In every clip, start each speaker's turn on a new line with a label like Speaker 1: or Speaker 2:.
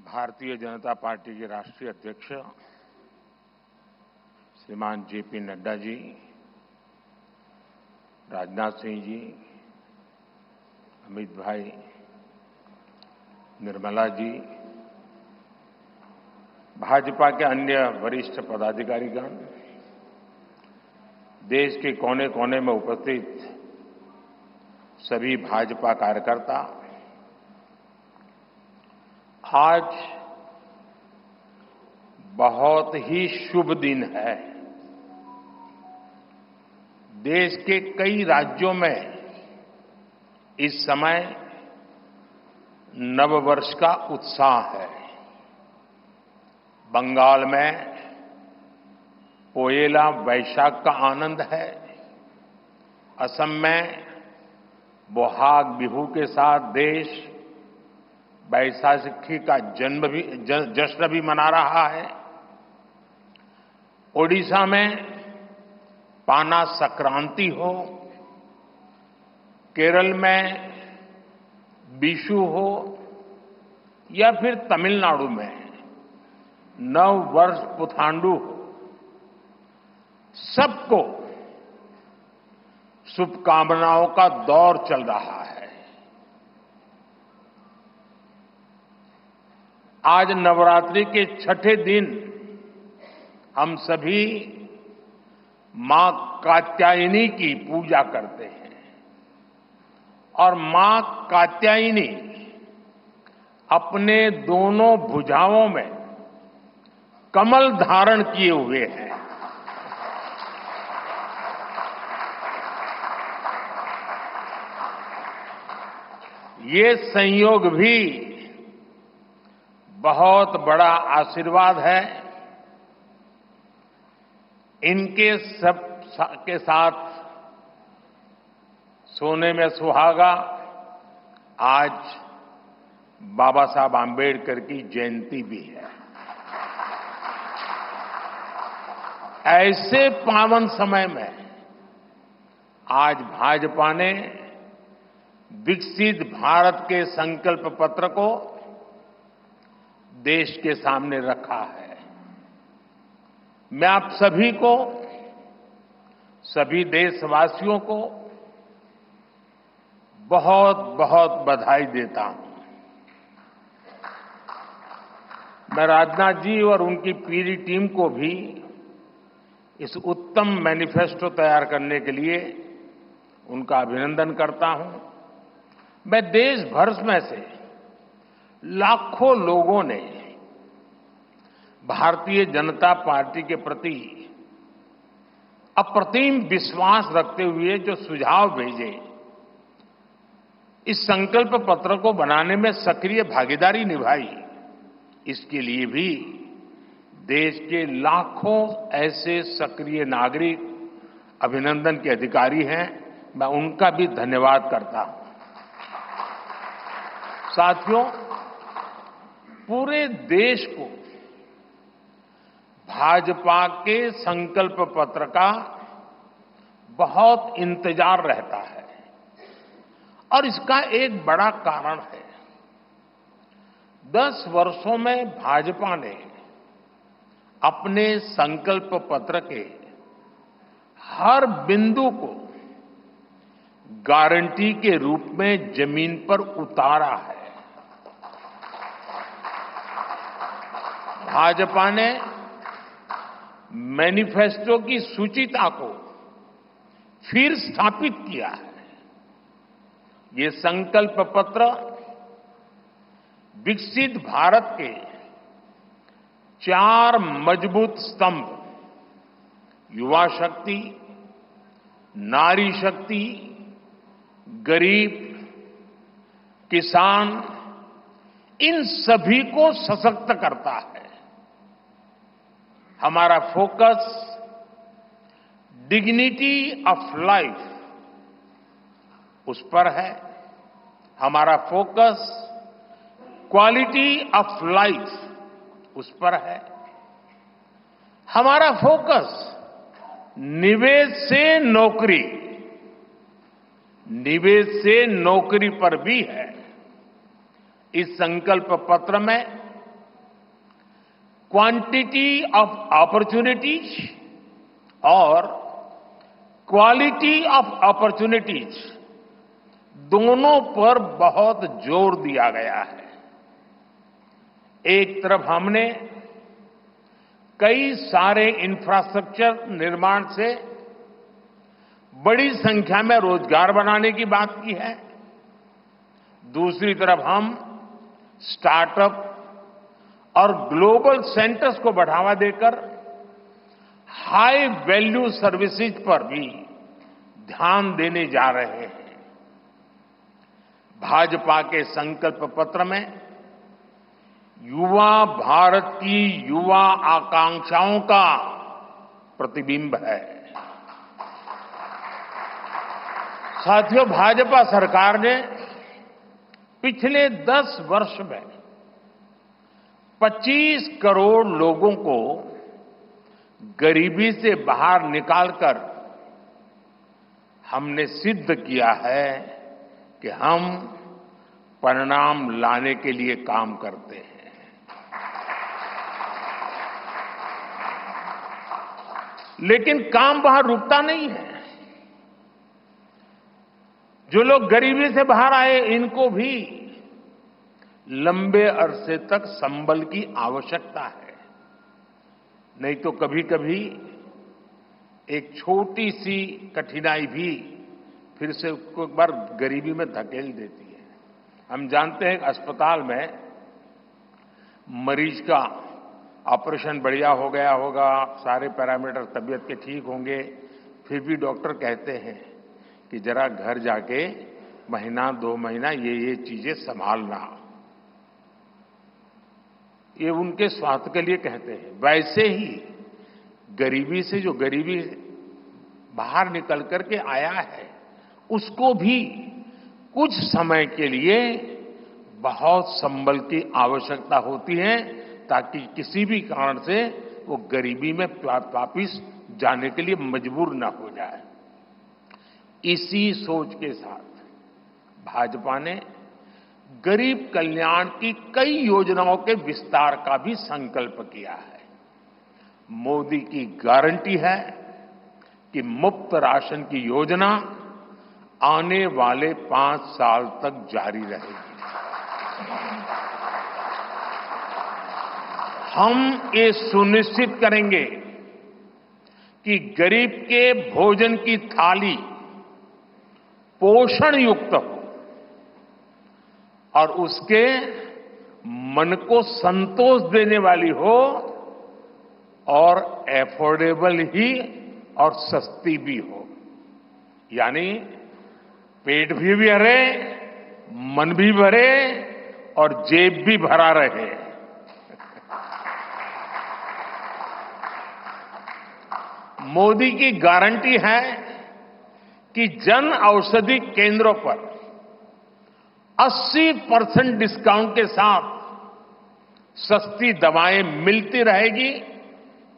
Speaker 1: Bharatiya Janata party के राष्ट्रीय अध्यक्ष श्रीमान जेपी नड्डा जी, राजनाथ सिंह जी, अमित भाई, निर्मला जी, भाजपा के अन्य वरिष्ठ पदाधिकारीगण, देश के कोने कोने में उपस्थित सभी भाजपा कार्यकर्ता, आज बहुत ही शुभ दिन है। देश के कई राज्यों में इस समय नववर्ष का उत्साह है। बंगाल में पोयला वैशाख का आनंद है। असम में बोहाग बिहू के साथ देश बैसाखी का जश्न भी मना रहा है। ओडिशा में पाना संक्रांति हो, केरल में बिशु हो या फिर तमिलनाडु में नव वर्ष पुथांडु हो, सबको शुभकामनाओं का दौर चल रहा है। आज नवरात्रि के छठे दिन हम सभी मां कात्यायनी की पूजा करते हैं और मां कात्यायनी अपने दोनों भुजाओं में कमल धारण किए हुए हैं। ये संयोग भी बहुत बड़ा आशीर्वाद है। इनके सब के साथ सोने में सुहागा आज बाबा साहब आंबेडकर की जयंती भी है। ऐसे पावन समय में आज भाजपा ने विकसित भारत के संकल्प पत्र को देश के सामने रखा है। मैं आप सभी को, सभी देशवासियों को बहुत बहुत बधाई देता हूं। मैं राजनाथ जी और उनकी पूरी टीम को भी इस उत्तम मैनिफेस्टो तैयार करने के लिए उनका अभिनंदन करता हूं। मैं देश भर में से लाखों लोगों ने भारतीय जनता पार्टी के प्रति अप्रतिम विश्वास रखते हुए जो सुझाव भेजे, इस संकल्प पत्र को बनाने में सक्रिय भागीदारी निभाई, इसके लिए भी देश के लाखों ऐसे सक्रिय नागरिक अभिनंदन के अधिकारी हैं। मैं उनका भी धन्यवाद करता हूं। साथियों, पूरे देश को भाजपा के संकल्प पत्र का बहुत इंतजार रहता है और इसका एक बड़ा कारण है। 10 वर्षों में भाजपा ने अपने संकल्प पत्र के हर बिंदु को गारंटी के रूप में जमीन पर उतारा है। भाजपा ने मैनिफेस्टो की सूचिता को फिर स्थापित किया है। ये संकल्प पत्र विकसित भारत के 4 मजबूत स्तंभ, युवा शक्ति, नारी शक्ति, गरीब, किसान, इन सभी को सशक्त करता है। हमारा फोकस डिग्निटी ऑफ लाइफ उस पर है। हमारा फोकस क्वालिटी ऑफ लाइफ उस पर है। हमारा फोकस निवेश से नौकरी, निवेश से नौकरी पर भी है। इस संकल्प पत्र में क्वांटिटी ऑफ अपॉर्चुनिटीज और क्वालिटी ऑफ अपॉर्चुनिटीज दोनों पर बहुत जोर दिया गया है। एक तरफ हमने कई सारे इंफ्रास्ट्रक्चर निर्माण से बड़ी संख्या में रोजगार बनाने की बात की है। दूसरी तरफ हम स्टार्टअप और ग्लोबल सेंटर्स को बढ़ावा देकर हाई वैल्यू सर्विसेज पर भी ध्यान देने जा रहे हैं। भाजपा के संकल्प पत्र में युवा भारत की युवा आकांक्षाओं का प्रतिबिंब है। साथियों, भाजपा सरकार ने पिछले 10 वर्ष में 25 करोड़ लोगों को गरीबी से बाहर निकालकर हमने सिद्ध किया है कि हम परिणाम लाने के लिए काम करते हैं। लेकिन काम वहां रुकता नहीं है। जो लोग गरीबी से बाहर आए, इनको भी लंबे अरसे तक संबल की आवश्यकता है। नहीं तो कभी कभी एक छोटी सी कठिनाई भी फिर से उसको एक बार गरीबी में धकेल देती है। हम जानते हैं कि अस्पताल में मरीज का ऑपरेशन बढ़िया हो गया होगा, सारे पैरामीटर तबीयत के ठीक होंगे, फिर भी डॉक्टर कहते हैं कि जरा घर जाके महीना 2 महीना ये चीजें संभालना। ये उनके स्वास्थ्य के लिए कहते हैं। वैसे ही गरीबी से जो गरीबी बाहर निकल करके आया है, उसको भी कुछ समय के लिए बहुत संबल की आवश्यकता होती है, ताकि किसी भी कारण से वो गरीबी में वापिस जाने के लिए मजबूर ना हो जाए। इसी सोच के साथ भाजपा ने गरीब कल्याण की कई योजनाओं के विस्तार का भी संकल्प किया है। मोदी की गारंटी है कि मुफ्त राशन की योजना आने वाले 5 साल तक जारी रहेगी। हम ये सुनिश्चित करेंगे कि गरीब के भोजन की थाली पोषण युक्त हो और उसके मन को संतोष देने वाली हो, और एफोर्डेबल ही और सस्ती भी हो। यानी पेट भी भरे, मन भी भरे और जेब भी भरा रहे। मोदी की गारंटी है कि जन औषधि केंद्रों पर 80% डिस्काउंट के साथ सस्ती दवाएं मिलती रहेगी।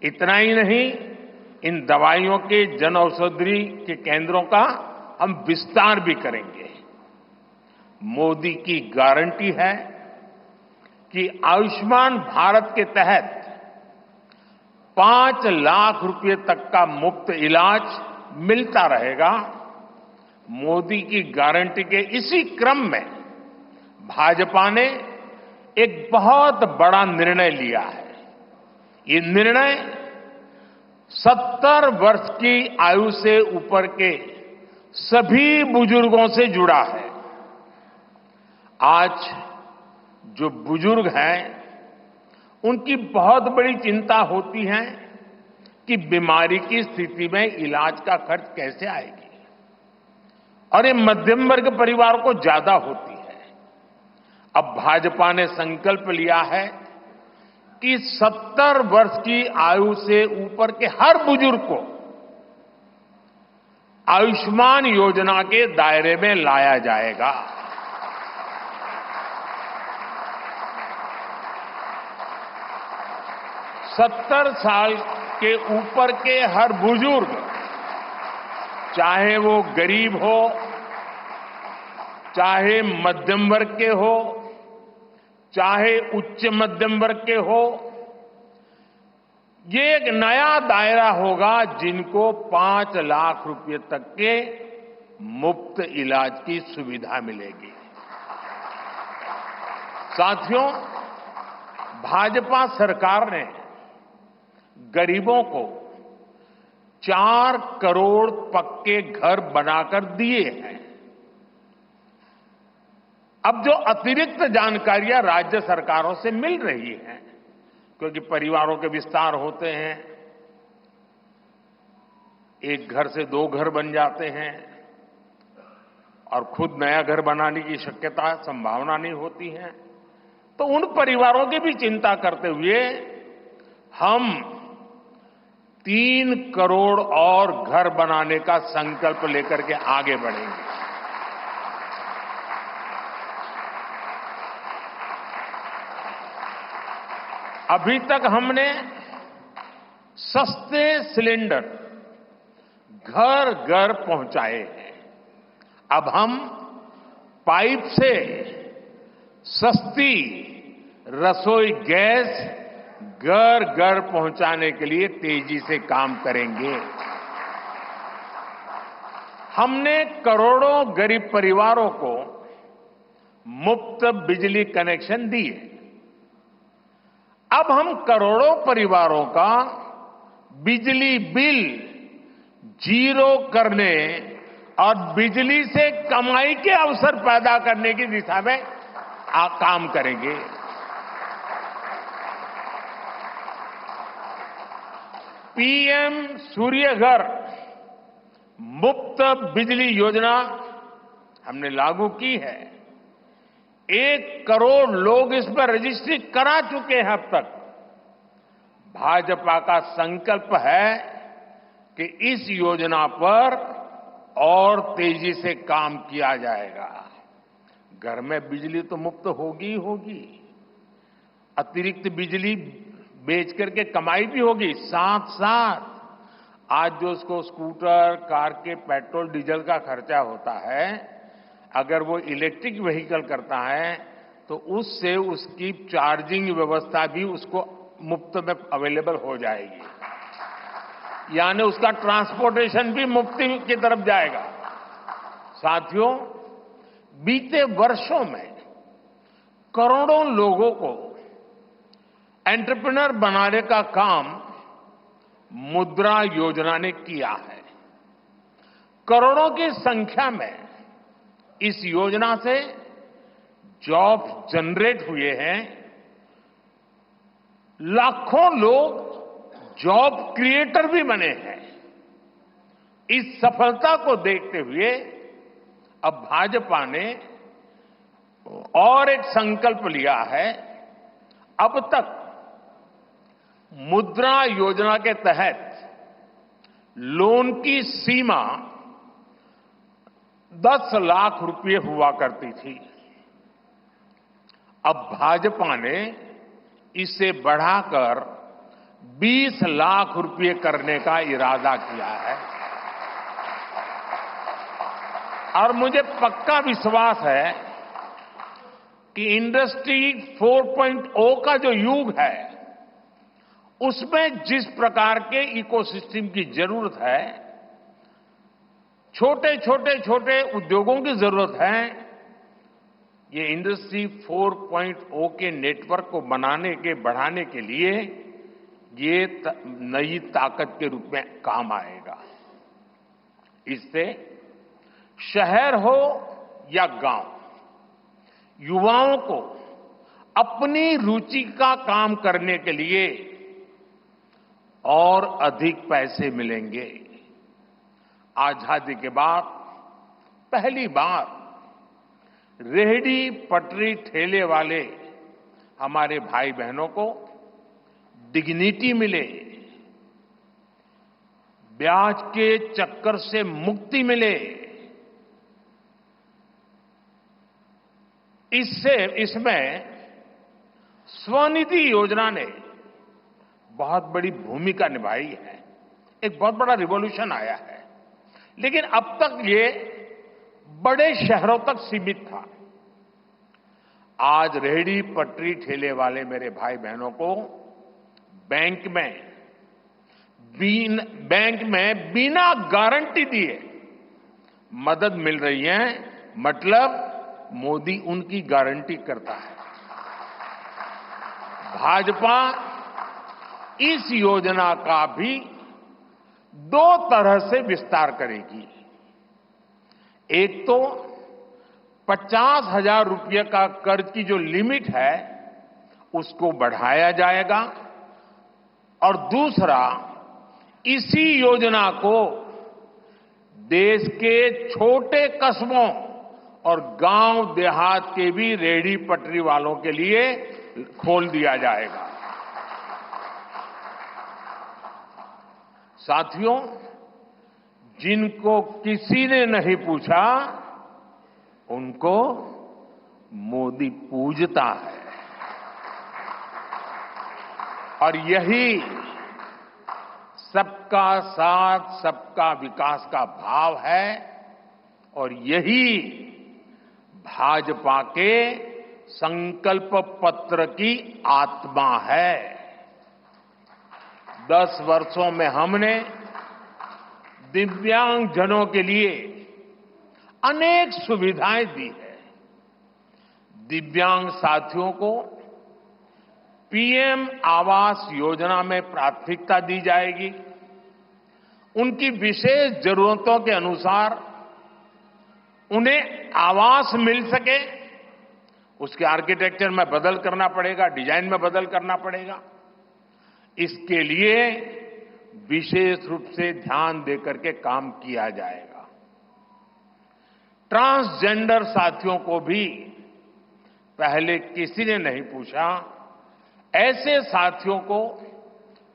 Speaker 1: इतना ही नहीं, इन दवाइयों के जन औषधि के केंद्रों का हम विस्तार भी करेंगे। मोदी की गारंटी है कि आयुष्मान भारत के तहत 5 लाख रुपए तक का मुफ्त इलाज मिलता रहेगा। मोदी की गारंटी के इसी क्रम में भाजपा ने एक बहुत बड़ा निर्णय लिया है। ये निर्णय 70 वर्ष की आयु से ऊपर के सभी बुजुर्गों से जुड़ा है। आज जो बुजुर्ग हैं, उनकी बहुत बड़ी चिंता होती है कि बीमारी की स्थिति में इलाज का खर्च कैसे आएगी, और ये मध्यम वर्ग परिवार को ज्यादा होती है। अब भाजपा ने संकल्प लिया है कि 70 वर्ष की आयु से ऊपर के हर बुजुर्ग को आयुष्मान योजना के दायरे में लाया जाएगा। सत्तर साल के ऊपर के हर बुजुर्ग, चाहे वो गरीब हो, चाहे मध्यम वर्ग के हो, चाहे उच्च मध्यम वर्ग के हो, ये एक नया दायरा होगा जिनको 5 लाख रुपए तक के मुफ्त इलाज की सुविधा मिलेगी। साथियों, भाजपा सरकार ने गरीबों को 4 करोड़ पक्के घर बनाकर दिए हैं। अब जो अतिरिक्त जानकारियां राज्य सरकारों से मिल रही हैं, क्योंकि परिवारों के विस्तार होते हैं, एक घर से 2 घर बन जाते हैं और खुद नया घर बनाने की शक्यता संभावना नहीं होती है, तो उन परिवारों की भी चिंता करते हुए हम 3 करोड़ और घर बनाने का संकल्प लेकर के आगे बढ़ेंगे। अभी तक हमने सस्ते सिलेंडर घर घर पहुंचाए हैं। अब हम पाइप से सस्ती रसोई गैस घर घर पहुंचाने के लिए तेजी से काम करेंगे। हमने करोड़ों गरीब परिवारों को मुफ्त बिजली कनेक्शन दिए। अब हम करोड़ों परिवारों का बिजली बिल 0 करने और बिजली से कमाई के अवसर पैदा करने की दिशा में काम करेंगे। पीएम सूर्य घर मुफ्त बिजली योजना हमने लागू की है। 1 करोड़ लोग इस पर रजिस्ट्री करा चुके हैं अब तक। भाजपा का संकल्प है कि इस योजना पर और तेजी से काम किया जाएगा। घर में बिजली तो मुफ्त होगी ही होगी, अतिरिक्त बिजली बेच करके कमाई भी होगी। साथ साथ आज जो उसको स्कूटर, कार के पेट्रोल डीजल का खर्चा होता है, अगर वो इलेक्ट्रिक व्हीकल करता है तो उससे उसकी चार्जिंग व्यवस्था भी उसको मुफ्त में अवेलेबल हो जाएगी, यानी उसका ट्रांसपोर्टेशन भी मुफ्त की तरफ जाएगा। साथियों, बीते वर्षों में करोड़ों लोगों को एंटरप्रेन्योर बनाने का काम मुद्रा योजना ने किया है। करोड़ों की संख्या में इस योजना से जॉब जनरेट हुए हैं। लाखों लोग जॉब क्रिएटर भी बने हैं। इस सफलता को देखते हुए अब भाजपा ने और एक संकल्प लिया है। अब तक मुद्रा योजना के तहत लोन की सीमा 10 लाख रुपए हुआ करती थी। अब भाजपा ने इसे बढ़ाकर 20 लाख रुपए करने का इरादा किया है और मुझे पक्का विश्वास है कि इंडस्ट्री 4.0 का जो युग है, उसमें जिस प्रकार के इकोसिस्टम की जरूरत है, छोटे उद्योगों की जरूरत है, ये इंडस्ट्री 4.0 के नेटवर्क को बढ़ाने के लिए ये नई ताकत के रूप में काम आएगा। इससे शहर हो या गांव, युवाओं को अपनी रुचि का काम करने के लिए और अधिक पैसे मिलेंगे। आजादी के बाद पहली बार रेहड़ी पटरी ठेले वाले हमारे भाई बहनों को डिग्निटी मिले, ब्याज के चक्कर से मुक्ति मिले। इसमें स्वनिधि योजना ने बहुत बड़ी भूमिका निभाई है। एक बहुत बड़ा रिवॉल्यूशन आया है, लेकिन अब तक ये बड़े शहरों तक सीमित था। आज रेहड़ी पटरी ठेले वाले मेरे भाई बहनों को बैंक में बैंक में बिना गारंटी दिए मदद मिल रही है, मतलब मोदी उनकी गारंटी करता है। भाजपा इस योजना का भी 2 तरह से विस्तार करेगी। एक तो 50,000 रुपये का कर्ज की जो लिमिट है उसको बढ़ाया जाएगा, और दूसरा, इसी योजना को देश के छोटे कस्बों और गांव देहात के भी रेहड़ी पटरी वालों के लिए खोल दिया जाएगा। साथियों, जिनको किसी ने नहीं पूछा उनको मोदी पूजता है, और यही सबका साथ सबका विकास का भाव है, और यही भाजपा के संकल्प पत्र की आत्मा है। 10 वर्षों में हमने दिव्यांगजनों के लिए अनेक सुविधाएं दी है। दिव्यांग साथियों को पीएम आवास योजना में प्राथमिकता दी जाएगी। उनकी विशेष जरूरतों के अनुसार उन्हें आवास मिल सके, उसके आर्किटेक्चर में बदल करना पड़ेगा, डिजाइन में बदल करना पड़ेगा। इसके लिए विशेष रूप से ध्यान देकर के काम किया जाएगा। ट्रांसजेंडर साथियों को भी पहले किसी ने नहीं पूछा, ऐसे साथियों को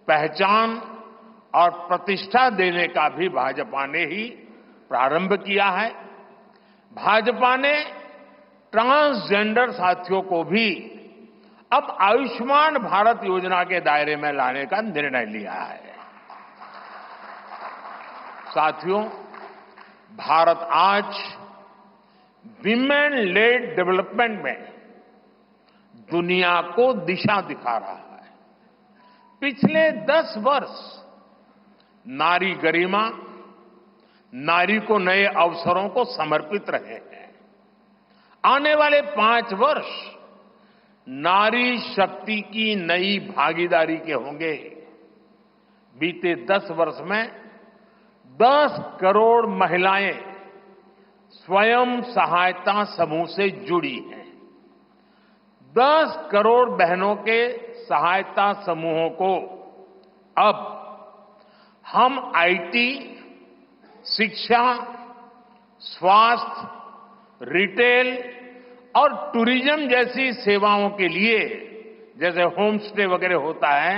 Speaker 1: पहचान और प्रतिष्ठा देने का भी भाजपा ने ही प्रारंभ किया है। भाजपा ने ट्रांसजेंडर साथियों को भी अब आयुष्मान भारत योजना के दायरे में लाने का निर्णय लिया है। साथियों, भारत आज विमेन लेड डेवलपमेंट में दुनिया को दिशा दिखा रहा है। पिछले 10 वर्ष नारी गरिमा, नारी को नए अवसरों को समर्पित रहे हैं। आने वाले 5 वर्ष नारी शक्ति की नई भागीदारी के होंगे। बीते 10 वर्ष में 10 करोड़ महिलाएं स्वयं सहायता समूह से जुड़ी हैं। 10 करोड़ बहनों के सहायता समूहों को अब हम आईटी, शिक्षा, स्वास्थ्य, रिटेल और टूरिज्म जैसी सेवाओं के लिए, जैसे होम स्टे वगैरह होता है,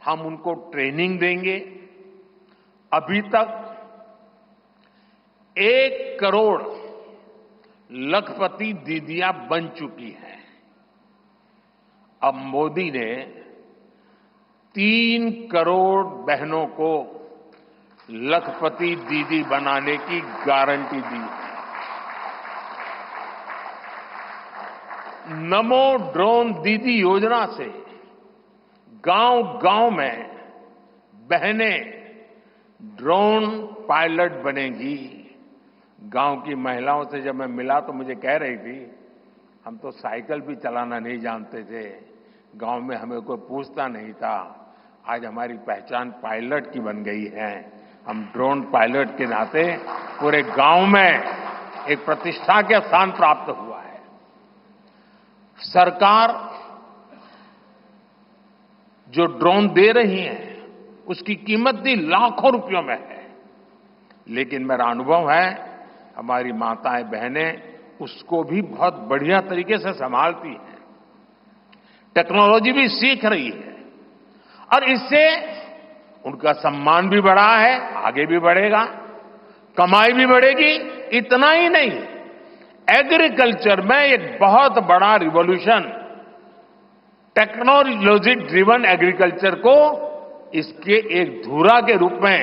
Speaker 1: हम उनको ट्रेनिंग देंगे। अभी तक 1 करोड़ लखपति दीदियां बन चुकी हैं। अब मोदी ने 3 करोड़ बहनों को लखपति दीदी बनाने की गारंटी दी है। नमो ड्रोन दीदी योजना से गांव-गांव में बहनें ड्रोन पायलट बनेंगी। गांव की महिलाओं से जब मैं मिला तो मुझे कह रही थी, हम तो साइकिल भी चलाना नहीं जानते थे, गांव में हमें कोई पूछता नहीं था, आज हमारी पहचान पायलट की बन गई है। हम ड्रोन पायलट के नाते पूरे गांव में एक प्रतिष्ठा का स्थान प्राप्त हुआ है। सरकार जो ड्रोन दे रही है उसकी कीमत भी लाखों रुपयों में है, लेकिन मेरा अनुभव है हमारी माताएं बहनें उसको भी बहुत बढ़िया तरीके से संभालती हैं। टेक्नोलॉजी भी सीख रही है और इससे उनका सम्मान भी बढ़ा है, आगे भी बढ़ेगा, कमाई भी बढ़ेगी। इतना ही नहीं, एग्रीकल्चर में एक बहुत बड़ा रिवॉल्यूशन, टेक्नोलॉजी ड्रिवन एग्रीकल्चर को इसके एक धुरा के रूप में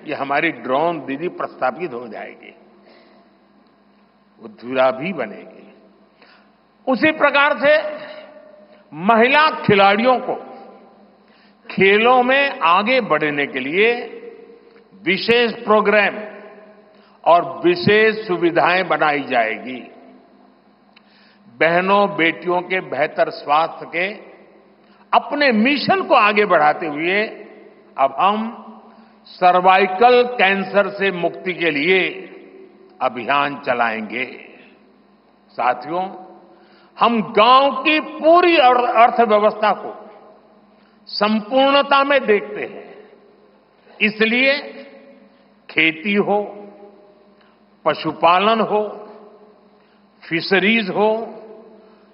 Speaker 1: ये हमारी ड्रोन दीदी प्रस्थापित हो जाएगी, वो धुरा भी बनेगी। उसी प्रकार से महिला खिलाड़ियों को खेलों में आगे बढ़ने के लिए विशेष प्रोग्राम और विशेष सुविधाएं बनाई जाएगी। बहनों बेटियों के बेहतर स्वास्थ्य के अपने मिशन को आगे बढ़ाते हुए अब हम सर्वाइकल कैंसर से मुक्ति के लिए अभियान चलाएंगे। साथियों, हम गांव की पूरी अर्थव्यवस्था को संपूर्णता में देखते हैं। इसलिए खेती हो, पशुपालन हो, फिशरीज हो,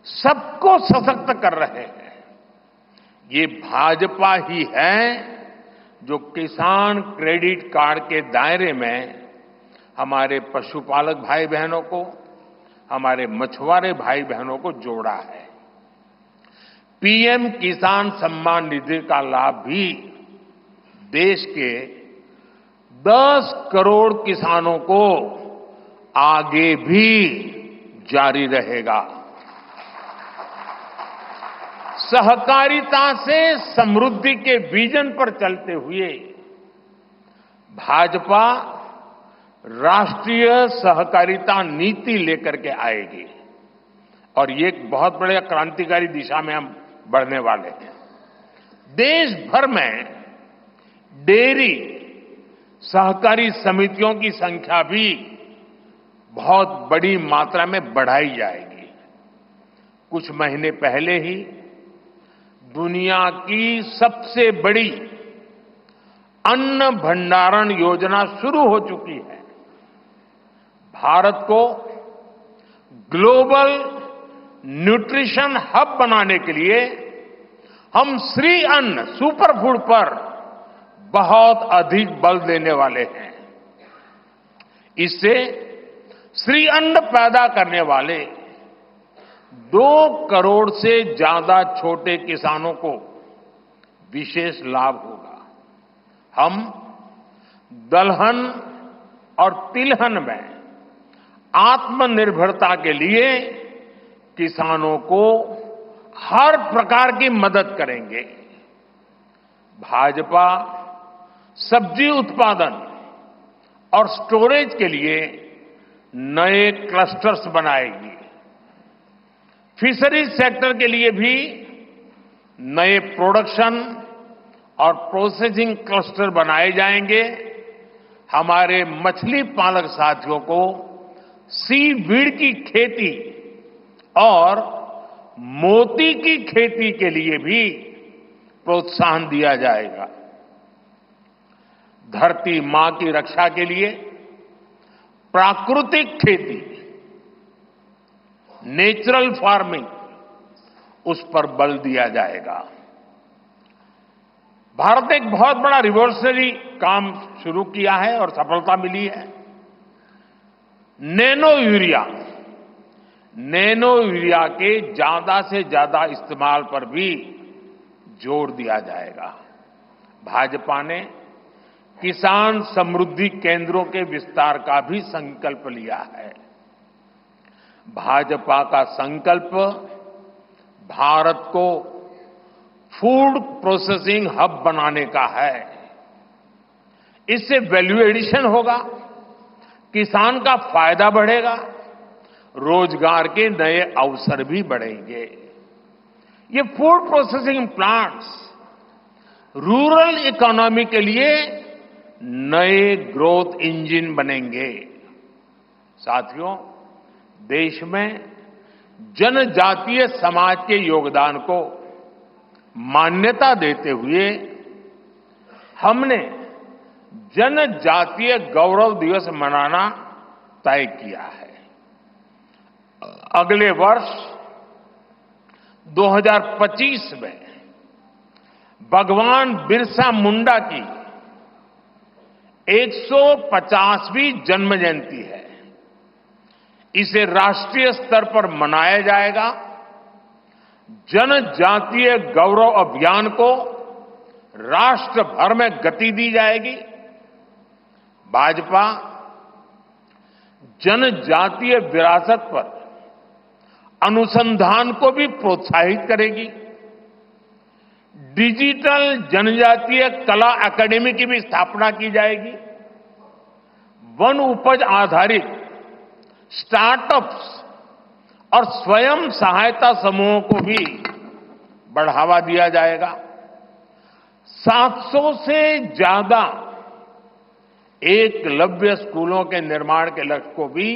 Speaker 1: सबको सशक्त कर रहे हैं। ये भाजपा ही है जो किसान क्रेडिट कार्ड के दायरे में हमारे पशुपालक भाई बहनों को, हमारे मछुआरे भाई बहनों को जोड़ा है। पीएम किसान सम्मान निधि का लाभ भी देश के 10 करोड़ किसानों को आगे भी जारी रहेगा। सहकारिता से समृद्धि के विजन पर चलते हुए भाजपा राष्ट्रीय सहकारिता नीति लेकर के आएगी और ये एक बहुत बड़े क्रांतिकारी दिशा में हम बढ़ने वाले हैं। देश भर में डेयरी सहकारी समितियों की संख्या भी बहुत बड़ी मात्रा में बढ़ाई जाएगी। कुछ महीने पहले ही दुनिया की सबसे बड़ी अन्न भंडारण योजना शुरू हो चुकी है। भारत को ग्लोबल न्यूट्रिशन हब बनाने के लिए हम श्री अन्न सुपरफूड पर बहुत अधिक बल देने वाले हैं। इससे श्री अन्न पैदा करने वाले 2 करोड़ से ज्यादा छोटे किसानों को विशेष लाभ होगा। हम दलहन और तिलहन में आत्मनिर्भरता के लिए किसानों को हर प्रकार की मदद करेंगे। भाजपा सब्जी उत्पादन और स्टोरेज के लिए नए क्लस्टर्स बनाएगी। फिशरीज सेक्टर के लिए भी नए प्रोडक्शन और प्रोसेसिंग क्लस्टर बनाए जाएंगे। हमारे मछली पालक साथियों को सीवीड की खेती और मोती की खेती के लिए भी प्रोत्साहन दिया जाएगा। धरती मां की रक्षा के लिए प्राकृतिक खेती, नेचुरल फार्मिंग, उस पर बल दिया जाएगा। भारत ने एक बहुत बड़ा रिवॉल्यूशनरी काम शुरू किया है और सफलता मिली है। नैनो यूरिया के ज्यादा से ज्यादा इस्तेमाल पर भी जोर दिया जाएगा। भाजपा ने किसान समृद्धि केंद्रों के विस्तार का भी संकल्प लिया है। भाजपा का संकल्प भारत को फूड प्रोसेसिंग हब बनाने का है। इससे वैल्यू एडिशन होगा, किसान का फायदा बढ़ेगा, रोजगार के नए अवसर भी बढ़ेंगे। ये food processing plants rural economy के लिए नए ग्रोथ इंजन बनेंगे। साथियों, देश में जनजातीय समाज के योगदान को मान्यता देते हुए हमने जनजातीय गौरव दिवस मनाना तय किया है। अगले वर्ष 2025 में भगवान बिरसा मुंडा की 150वीं जन्म जयंती है। इसे राष्ट्रीय स्तर पर मनाया जाएगा। जनजातीय गौरव अभियान को राष्ट्र भर में गति दी जाएगी। भाजपा जनजातीय विरासत पर अनुसंधान को भी प्रोत्साहित करेगी। डिजिटल जनजातीय कला अकादमी की भी स्थापना की जाएगी। वन उपज आधारित स्टार्टअप्स और स्वयं सहायता समूहों को भी बढ़ावा दिया जाएगा। 700 से ज्यादा एकलव्य स्कूलों के निर्माण के लक्ष्य को भी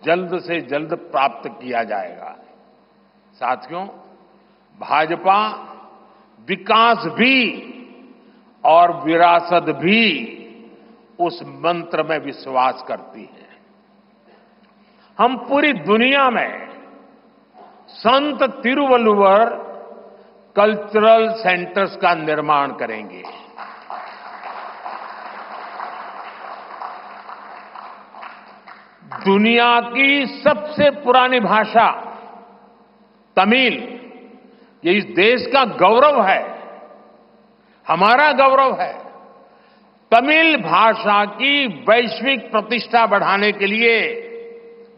Speaker 1: जल्द से जल्द प्राप्त किया जाएगा। साथियों, भाजपा विकास भी और विरासत भी उस मंत्र में विश्वास करती है। हम पूरी दुनिया में संत तिरुवल्लुवर कल्चरल सेंटर्स का निर्माण करेंगे। दुनिया की सबसे पुरानी भाषा तमिल, ये इस देश का गौरव है, हमारा गौरव है। तमिल भाषा की वैश्विक प्रतिष्ठा बढ़ाने के लिए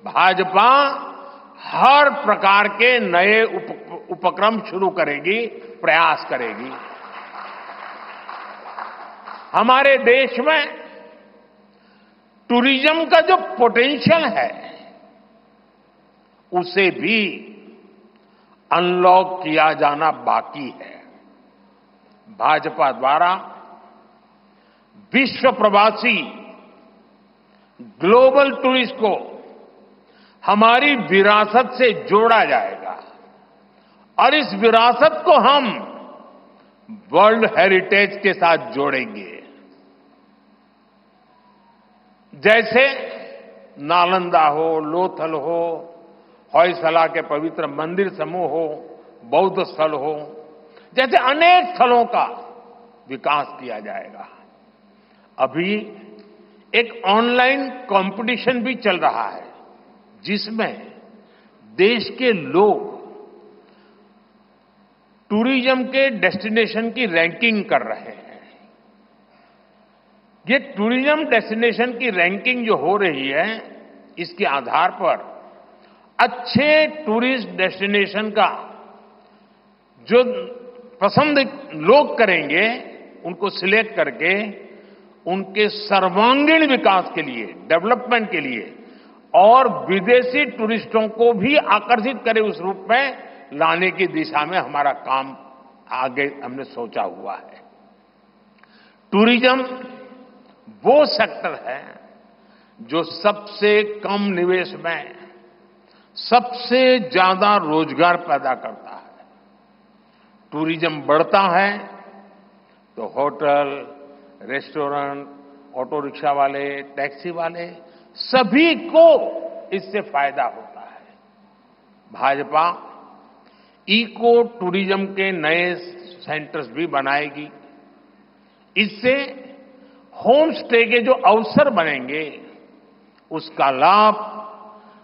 Speaker 1: भाजपा हर प्रकार के नए उपक्रम शुरू करेगी, प्रयास करेगी। हमारे देश में टूरिज्म का जो पोटेंशियल है, उसे भी अनलॉक किया जाना बाकी है। भाजपा द्वारा विश्व प्रवासी ग्लोबल टूरिस्ट को हमारी विरासत से जोड़ा जाएगा और इस विरासत को हम वर्ल्ड हेरिटेज के साथ जोड़ेंगे। जैसे नालंदा हो, लोथल हो, होयसला के पवित्र मंदिर समूह हो, बौद्ध स्थल हो, जैसे अनेक स्थलों का विकास किया जाएगा। अभी एक ऑनलाइन कंपटीशन भी चल रहा है, जिसमें देश के लोग टूरिज्म के डेस्टिनेशन की रैंकिंग कर रहे हैं। ये टूरिज्म डेस्टिनेशन की रैंकिंग जो हो रही है, इसके आधार पर अच्छे टूरिस्ट डेस्टिनेशन का जो पसंद लोग करेंगे, उनको सिलेक्ट करके उनके सर्वांगीण विकास के लिए, डेवलपमेंट के लिए और विदेशी टूरिस्टों को भी आकर्षित करे उस रूप में लाने की दिशा में हमारा काम आगे हमने सोचा हुआ है। टूरिज्म वो सेक्टर है जो सबसे कम निवेश में सबसे ज्यादा रोजगार पैदा करता है। टूरिज्म बढ़ता है तो होटल, रेस्टोरेंट, ऑटो रिक्शा वाले, टैक्सी वाले सभी को इससे फायदा होता है। भाजपा इको टूरिज्म के नए सेंटर्स भी बनाएगी। इससे होम स्टे के जो अवसर बनेंगे, उसका लाभ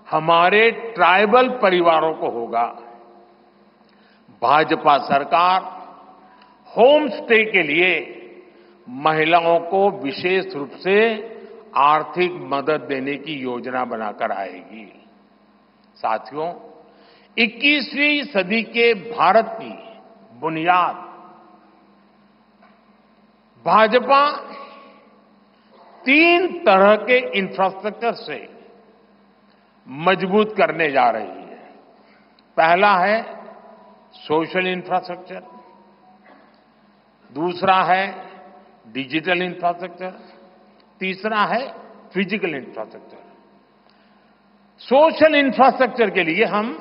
Speaker 1: हमारे ट्राइबल परिवारों को होगा। भाजपा सरकार होम स्टे के लिए महिलाओं को विशेष रूप से आर्थिक मदद देने की योजना बनाकर आएगी। साथियों, 21वीं सदी के भारत की बुनियाद भाजपा 3 तरह के इंफ्रास्ट्रक्चर से मजबूत करने जा रही है। पहला है सोशल इंफ्रास्ट्रक्चर, दूसरा है डिजिटल इंफ्रास्ट्रक्चर, तीसरा है फिजिकल इंफ्रास्ट्रक्चर। सोशल इंफ्रास्ट्रक्चर के लिए हम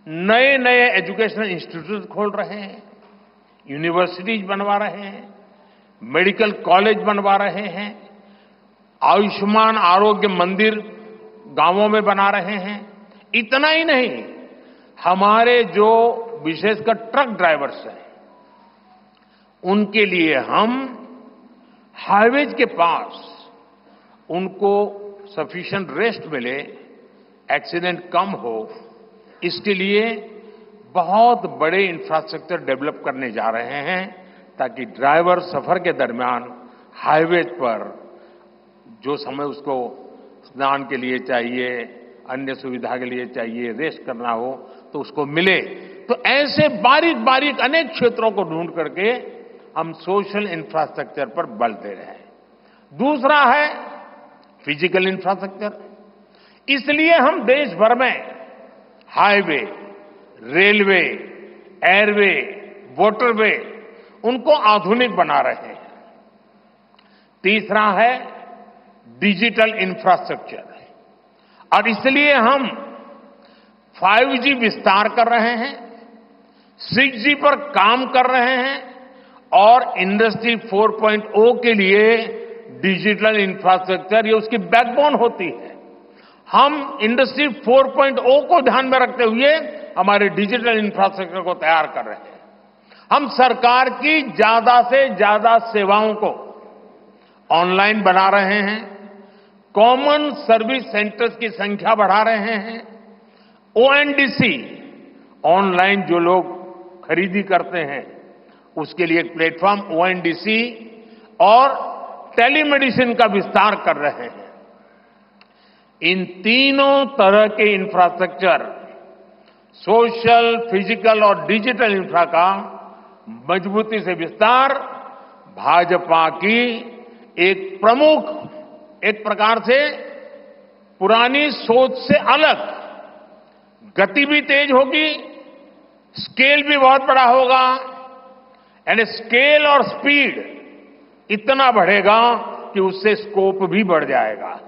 Speaker 1: नए नए एजुकेशनल इंस्टीट्यूट खोल रहे हैं, यूनिवर्सिटीज बनवा रहे हैं, मेडिकल कॉलेज बनवा रहे हैं, आयुष्मान आरोग्य मंदिर गांवों में बना रहे हैं। इतना ही नहीं, हमारे जो विशेषकर ट्रक ड्राइवर्स हैं, उनके लिए हम हाईवेज के पास उनको सफिशिएंट रेस्ट मिले, एक्सीडेंट कम हो, इसके लिए बहुत बड़े इंफ्रास्ट्रक्चर डेवलप करने जा रहे हैं, ताकि ड्राइवर सफर के दरमियान हाईवेज पर जो समय उसको स्नान के लिए चाहिए, अन्य सुविधा के लिए चाहिए, रेस्ट करना हो, तो उसको मिले। तो ऐसे बारीक बारीक अनेक क्षेत्रों को ढूंढ करके हम सोशल इंफ्रास्ट्रक्चर पर बल दे रहे हैं। दूसरा है फिजिकल इंफ्रास्ट्रक्चर। इसलिए हम देश भर में हाईवे, रेलवे, एयरवे, वाटरवे उनको आधुनिक बना रहे हैं। तीसरा है डिजिटल इंफ्रास्ट्रक्चर, और इसलिए हम 5G विस्तार कर रहे हैं, 6G पर काम कर रहे हैं और इंडस्ट्री 4.0 के लिए डिजिटल इंफ्रास्ट्रक्चर ये उसकी बैकबोन होती है। हम इंडस्ट्री 4.0 को ध्यान में रखते हुए हमारे डिजिटल इंफ्रास्ट्रक्चर को तैयार कर रहे हैं। हम सरकार की ज्यादा से ज्यादा सेवाओं को ऑनलाइन बना रहे हैं, कॉमन सर्विस सेंटर्स की संख्या बढ़ा रहे हैं, ओएनडीसी ऑनलाइन जो लोग खरीदी करते हैं उसके लिए एक प्लेटफॉर्म ओएनडीसी और टेलीमेडिसिन का विस्तार कर रहे हैं। इन तीनों तरह के इंफ्रास्ट्रक्चर, सोशल, फिजिकल और डिजिटल इंफ्रा का मजबूती से विस्तार भाजपा की एक प्रमुख, एक प्रकार से पुरानी सोच से अलग, गति भी तेज होगी, स्केल भी बहुत बड़ा होगा, यानी स्केल और स्पीड इतना बढ़ेगा कि उससे स्कोप भी बढ़ जाएगा।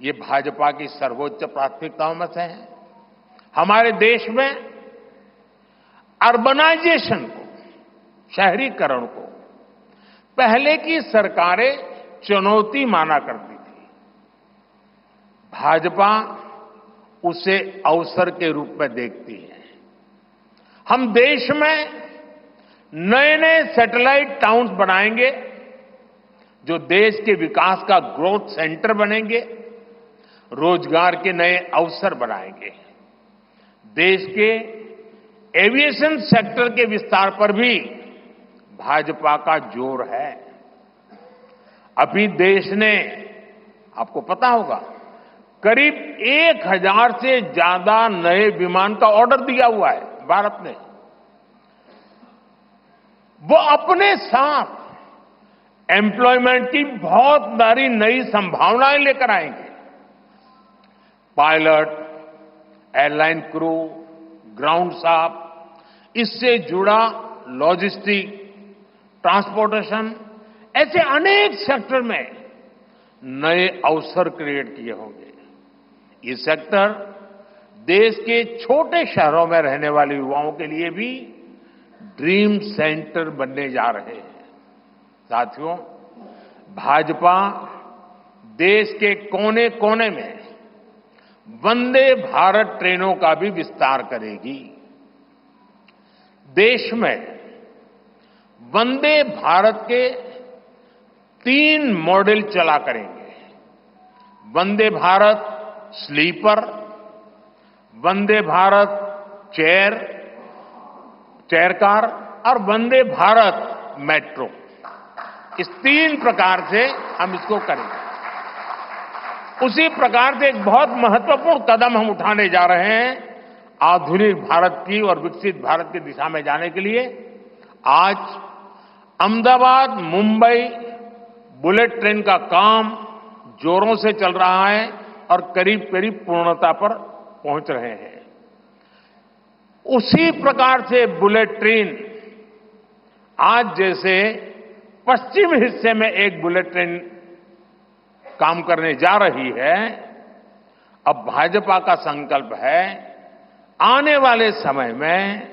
Speaker 1: ये भाजपा की सर्वोच्च प्राथमिकताओं में से है। हमारे देश में अर्बनाइजेशन को, शहरीकरण को पहले की सरकारें चुनौती माना करती थी। भाजपा उसे अवसर के रूप में देखती है। हम देश में नए नए सैटेलाइट टाउन्स बनाएंगे जो देश के विकास का ग्रोथ सेंटर बनेंगे, रोजगार के नए अवसर बनाएंगे। देश के एविएशन सेक्टर के विस्तार पर भी भाजपा का जोर है। अभी देश ने, आपको पता होगा, करीब 1000 से ज्यादा नए विमान का ऑर्डर दिया हुआ है भारत ने। वो अपने साथ एम्प्लॉयमेंट की बहुत सारी नई संभावनाएं लेकर आएंगे। Pilot, airline crew, ground staff, इससे जुड़ा लॉजिस्टिक, ट्रांसपोर्टेशन, ऐसे अनेक सेक्टर में नए अवसर क्रिएट किए होंगे। ये सेक्टर देश के छोटे शहरों में रहने वाले युवाओं के लिए भी ड्रीम सेंटर बनने जा रहे हैं। साथियों, भाजपा देश के कोने कोने में वंदे भारत ट्रेनों का भी विस्तार करेगी। देश में वंदे भारत के 3 मॉडल चला करेंगे। Vande Bharat sleeper, Vande Bharat chair car और वंदे भारत मेट्रो। इस 3 प्रकार से हम इसको करेंगे। उसी प्रकार से एक बहुत महत्वपूर्ण कदम हम उठाने जा रहे हैं आधुनिक भारत की और विकसित भारत की दिशा में जाने के लिए। आज अहमदाबाद मुंबई बुलेट ट्रेन का काम जोरों से चल रहा है और करीब करीब पूर्णता पर पहुंच रहे हैं। उसी प्रकार से बुलेट ट्रेन आज जैसे पश्चिम हिस्से में एक बुलेट ट्रेन काम करने जा रही है, अब भाजपा का संकल्प है आने वाले समय में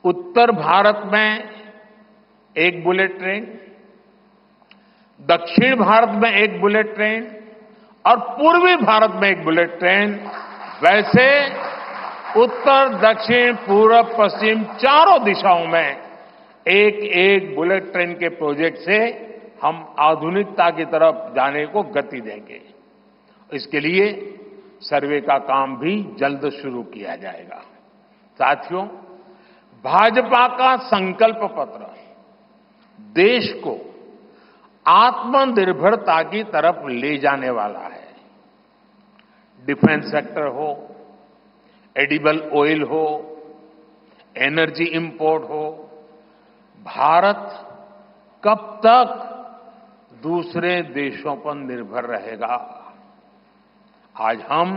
Speaker 1: उत्तर भारत में एक बुलेट ट्रेन, दक्षिण भारत में एक बुलेट ट्रेन और पूर्वी भारत में एक बुलेट ट्रेन, वैसे उत्तर, दक्षिण, पूर्व, पश्चिम चारों दिशाओं में एक एक बुलेट ट्रेन के प्रोजेक्ट से हम आधुनिकता की तरफ जाने को गति देंगे। इसके लिए सर्वे का काम भी जल्द शुरू किया जाएगा। साथियों, भाजपा का संकल्प पत्र देश को आत्मनिर्भरता की तरफ ले जाने वाला है। डिफेंस सेक्टर हो, एडिबल ऑयल हो, एनर्जी इंपोर्ट हो, भारत कब तक दूसरे देशों पर निर्भर रहेगा? आज हम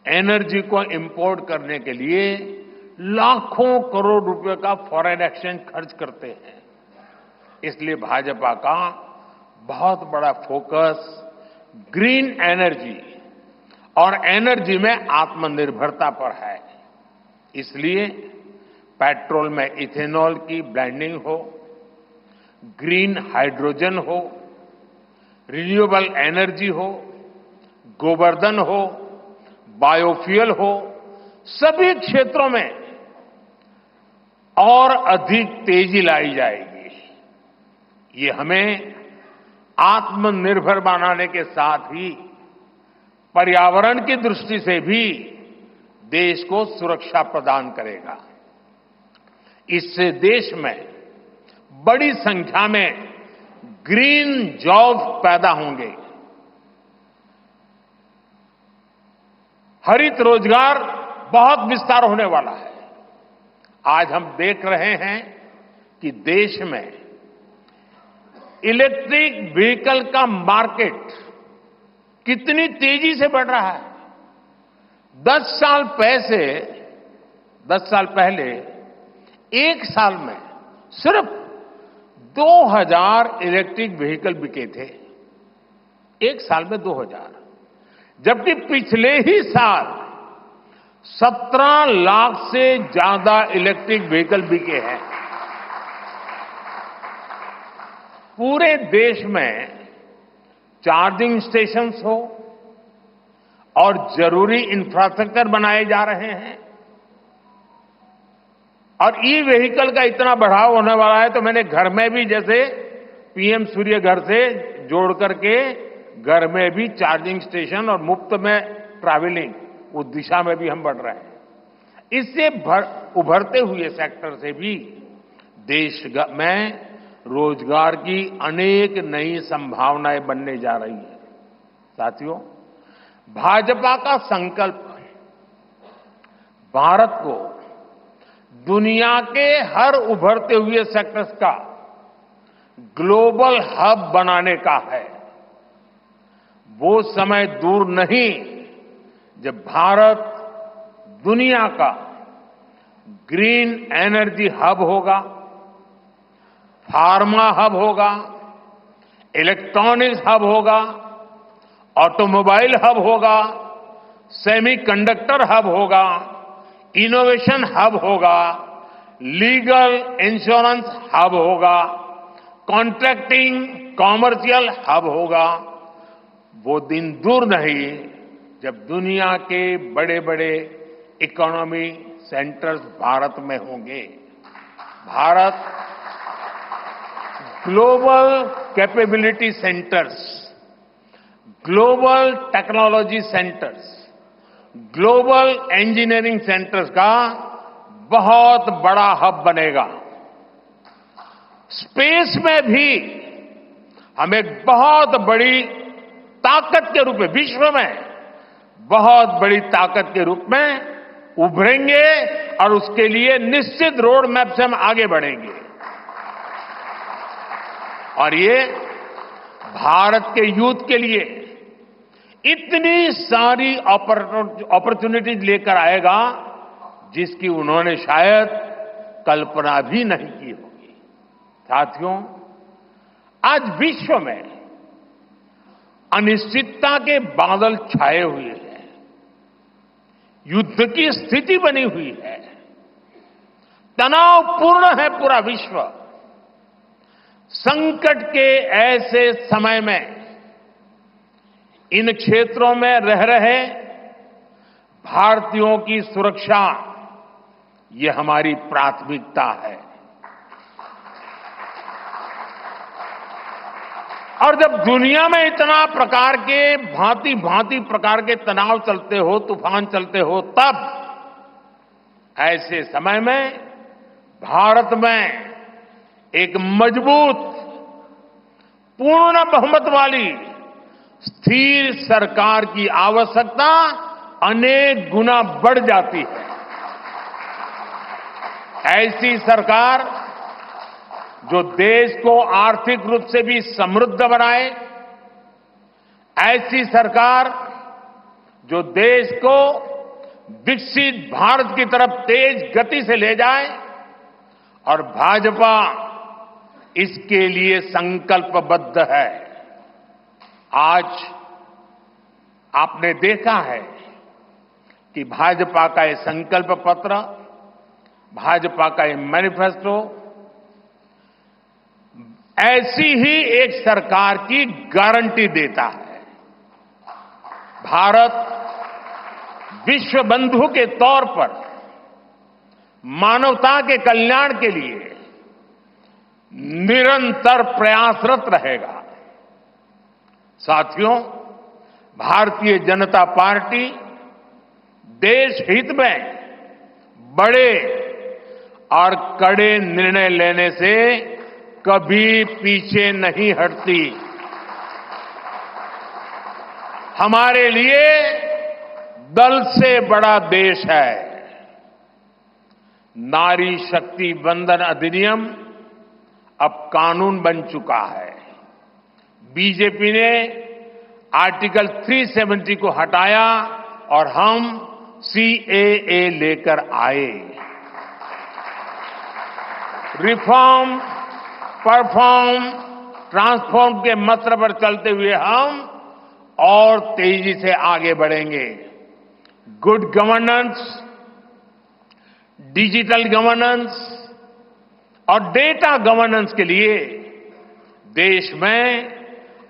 Speaker 1: एनर्जी को इंपोर्ट करने के लिए लाखों करोड़ रुपए का फॉरेन एक्सचेंज खर्च करते हैं। इसलिए भाजपा का बहुत बड़ा फोकस ग्रीन एनर्जी और एनर्जी में आत्मनिर्भरता पर है। इसलिए पेट्रोल में इथेनॉल की ब्लेंडिंग हो, ग्रीन हाइड्रोजन हो, रिन्यूएबल एनर्जी हो, गोवर्धन हो, बायोफ्यूल हो, सभी क्षेत्रों में और अधिक तेजी लाई जाएगी। ये हमें आत्मनिर्भर बनाने के साथ ही पर्यावरण की दृष्टि से भी देश को सुरक्षा प्रदान करेगा। इससे देश में बड़ी संख्या में ग्रीन जॉब पैदा होंगे, हरित रोजगार बहुत विस्तार होने वाला है। आज हम देख रहे हैं कि देश में इलेक्ट्रिक व्हीकल का मार्केट कितनी तेजी से बढ़ रहा है। 10 साल पहले एक साल में सिर्फ 2000 इलेक्ट्रिक व्हीकल बिके थे। एक साल में 2000, जबकि पिछले ही साल 17 लाख से ज्यादा इलेक्ट्रिक व्हीकल बिके हैं। पूरे देश में चार्जिंग स्टेशंस हो और जरूरी इंफ्रास्ट्रक्चर बनाए जा रहे हैं और ई व्हीकल का इतना बढ़ाव होने वाला है, तो मैंने घर में भी जैसे पीएम सूर्य घर से जोड़ करके घर में भी चार्जिंग स्टेशन और मुफ्त में ट्रैवलिंग, उस दिशा में भी हम बढ़ रहे हैं। इससे उभरते हुए सेक्टर से भी देश में रोजगार की अनेक नई संभावनाएं बनने जा रही है। साथियों, भाजपा का संकल्प भारत को दुनिया के हर उभरते हुए सेक्टर्स का ग्लोबल हब बनाने का है। वो समय दूर नहीं जब भारत दुनिया का ग्रीन एनर्जी हब होगा, फार्मा हब होगा, इलेक्ट्रॉनिक्स हब होगा, ऑटोमोबाइल हब होगा, सेमीकंडक्टर हब होगा, इनोवेशन हब होगा, लीगल इंश्योरेंस हब होगा, कॉन्ट्रैक्टिंग कॉमर्शियल हब होगा। वो दिन दूर नहीं जब दुनिया के बड़े बड़े इकोनॉमी सेंटर्स भारत में होंगे। Bharat global capability centres, global technology centres, global engineering centres का बहुत बड़ा हब बनेगा। स्पेस में भी हम एक बहुत बड़ी ताकत के रूप में, विश्व में बहुत बड़ी ताकत के रूप में उभरेंगे और उसके लिए निश्चित रोड मैप से हम आगे बढ़ेंगे। और ये भारत के यूथ के लिए इतनी सारी अपॉर्चुनिटीज लेकर आएगा जिसकी उन्होंने शायद कल्पना भी नहीं की होगी। साथियों, आज विश्व में अनिश्चितता के बादल छाए हुए हैं, युद्ध की स्थिति बनी हुई है, तनावपूर्ण है पूरा विश्व। संकट के ऐसे समय में इन क्षेत्रों में रह रहे भारतीयों की सुरक्षा, ये हमारी प्राथमिकता है। और जब दुनिया में इतना प्रकार के भांति भांति प्रकार के तनाव चलते हो, तूफान चलते हो, तब ऐसे समय में भारत में एक मजबूत, पूर्ण बहुमत वाली स्थिर सरकार की आवश्यकता अनेक गुना बढ़ जाती है। ऐसी सरकार जो देश को आर्थिक रूप से भी समृद्ध बनाए, ऐसी सरकार जो देश को विकसित भारत की तरफ तेज गति से ले जाए, और भाजपा इसके लिए संकल्पबद्ध है। आज आपने देखा है कि भाजपा का ये संकल्प पत्र, भाजपा का ये मैनिफेस्टो ऐसी ही एक सरकार की गारंटी देता है। भारत विश्व बंधु के तौर पर मानवता के कल्याण के लिए निरंतर प्रयासरत रहेगा। साथियों, भारतीय जनता पार्टी देश हित में बड़े और कड़े निर्णय लेने से कभी पीछे नहीं हटती। हमारे लिए दल से बड़ा देश है। नारी शक्ति वंदन अधिनियम अब कानून बन चुका है। बीजेपी ने आर्टिकल 370 को हटाया और हम सीएए लेकर आए। रिफॉर्म, परफॉर्म, ट्रांसफॉर्म के मंत्र पर चलते हुए हम और तेजी से आगे बढ़ेंगे। गुड गवर्नेंस, डिजिटल गवर्नेंस और डेटा गवर्नेंस के लिए देश में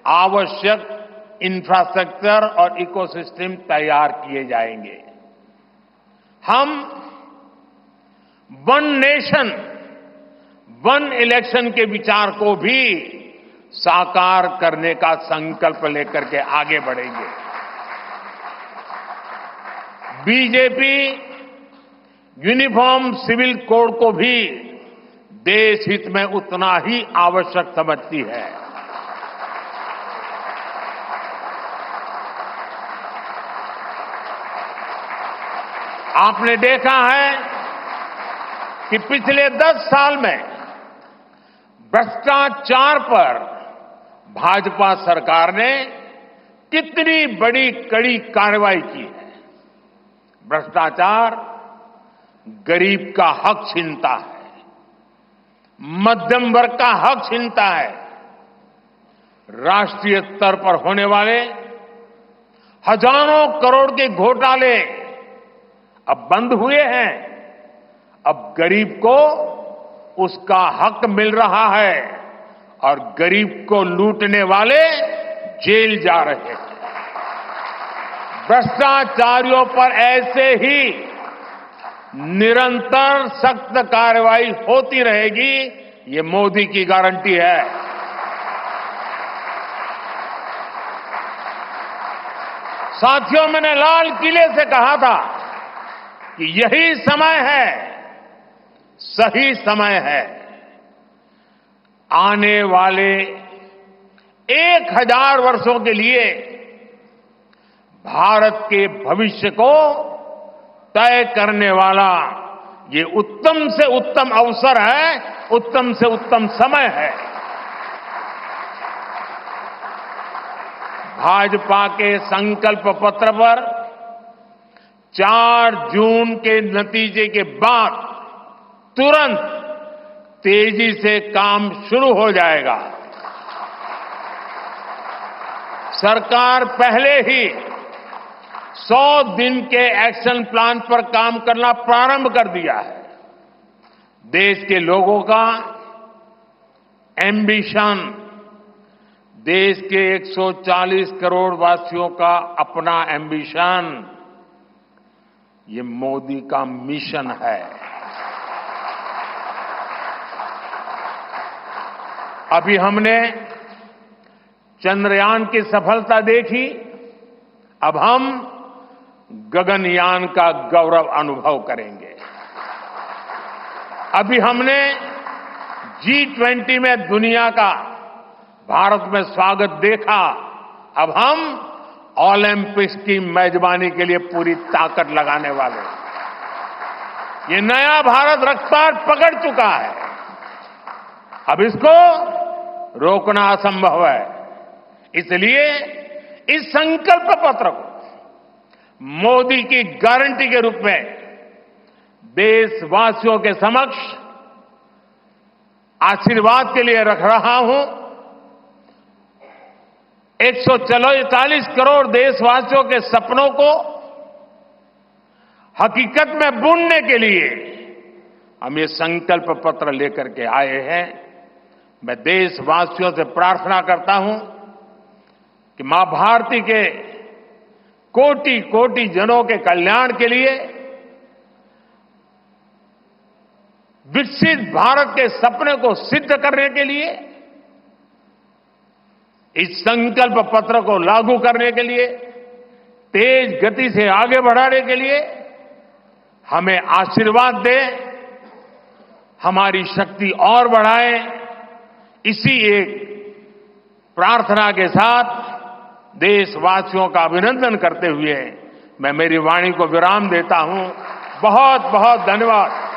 Speaker 1: आवश्यक इंफ्रास्ट्रक्चर और इकोसिस्टम तैयार किए जाएंगे। हम वन नेशन, वन इलेक्शन के विचार को भी साकार करने का संकल्प लेकर के आगे बढ़ेंगे। बीजेपी यूनिफॉर्म सिविल कोड को भी देश हित में उतना ही आवश्यक समझती है। आपने देखा है कि पिछले 10 साल में भ्रष्टाचार पर भाजपा सरकार ने कितनी बड़ी कड़ी कार्रवाई की है। भ्रष्टाचार गरीब का हक छीनता है, मध्यम वर्ग का हक छीनता है। राष्ट्रीय स्तर पर होने वाले हजारों करोड़ के घोटाले अब बंद हुए हैं। अब गरीब को उसका हक मिल रहा है और गरीब को लूटने वाले जेल जा रहे हैं। भ्रष्टाचारियों पर ऐसे ही निरंतर सख्त कार्रवाई होती रहेगी, ये मोदी की गारंटी है। साथियों, मैंने लाल किले से कहा था कि यही समय है, सही समय है। आने वाले 1000 वर्षों के लिए भारत के भविष्य को तय करने वाला ये उत्तम से उत्तम अवसर है, उत्तम से उत्तम समय है। भाजपा के संकल्प पत्र पर 4 जून के नतीजे के बाद तुरंत तेजी से काम शुरू हो जाएगा। सरकार पहले ही 100 दिन के एक्शन प्लान पर काम करना प्रारंभ कर दिया है। देश के लोगों का एम्बिशन, देश के 140 करोड़ वासियों का अपना एम्बिशन, ये मोदी का मिशन है। अभी हमने चंद्रयान की सफलता देखी, अब हम गगनयान का गौरव अनुभव करेंगे। अभी हमने G20 में दुनिया का भारत में स्वागत देखा, अब हम ओलंपिक्स की मेजबानी के लिए पूरी ताकत लगाने वाले। ये नया भारत रफ्तार पकड़ चुका है। अब इसको रोकना असंभव है। इसलिए इस संकल्प पत्र को मोदी की गारंटी के रूप में देशवासियों के समक्ष आशीर्वाद के लिए रख रहा हूं। 140 करोड़ देशवासियों के सपनों को हकीकत में बुनने के लिए हम ये संकल्प पत्र लेकर के आए हैं। मैं देशवासियों से प्रार्थना करता हूं कि मां भारती के कोटि कोटि जनों के कल्याण के लिए, विकसित भारत के सपने को सिद्ध करने के लिए, इस संकल्प पत्र को लागू करने के लिए, तेज गति से आगे बढ़ाने के लिए हमें आशीर्वाद दें, हमारी शक्ति और बढ़ाएं। इसी एक प्रार्थना के साथ देशवासियों का अभिनंदन करते हुए मैं मेरी वाणी को विराम देता हूं। बहुत बहुत धन्यवाद।